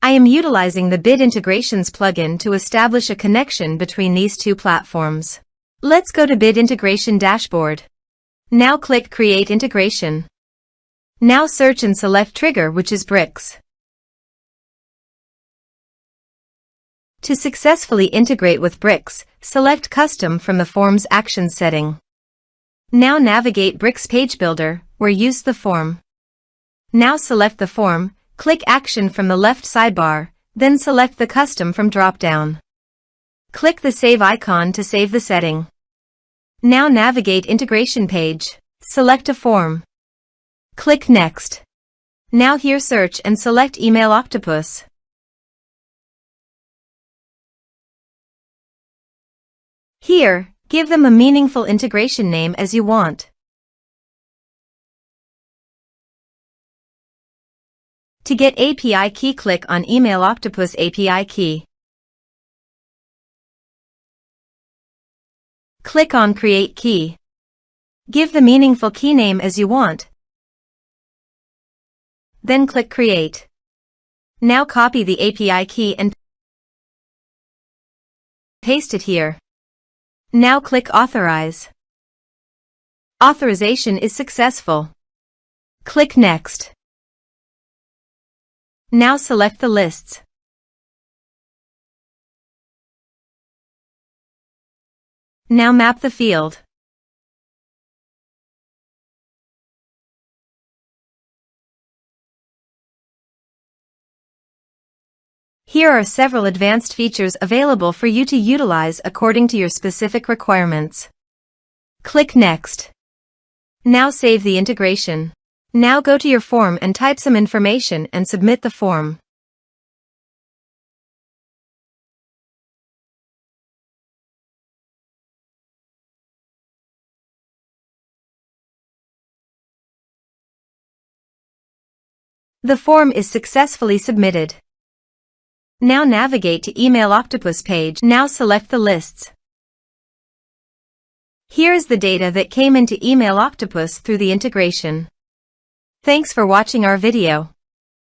I am utilizing the Bid Integrations plugin to establish a connection between these two platforms. Let's go to Bid Integration Dashboard. Now click Create Integration. Now search and select Trigger, which is Bricks. To successfully integrate with Bricks, select Custom from the Form's Actions setting. Now navigate Bricks Page Builder, where use the form. Now select the form, click Action from the left sidebar, then select the Custom from drop-down. Click the Save icon to save the setting. Now navigate Integration page, select a form. Click Next. Now here search and select Email Octopus. Here, give them a meaningful integration name as you want. To get API key, click on Email Octopus API key. Click on Create Key. Give the meaningful key name as you want. Then click Create. Now copy the API key and paste it here. Now click Authorize. Authorization is successful. Click Next. Now select the lists. Now map the field. Here are several advanced features available for you to utilize according to your specific requirements. Click Next. Now save the integration. Now go to your form and type some information and submit the form. The form is successfully submitted. Now navigate to Email Octopus page. Now select the lists. Here is the data that came into Email Octopus through the integration. Thanks for watching our video.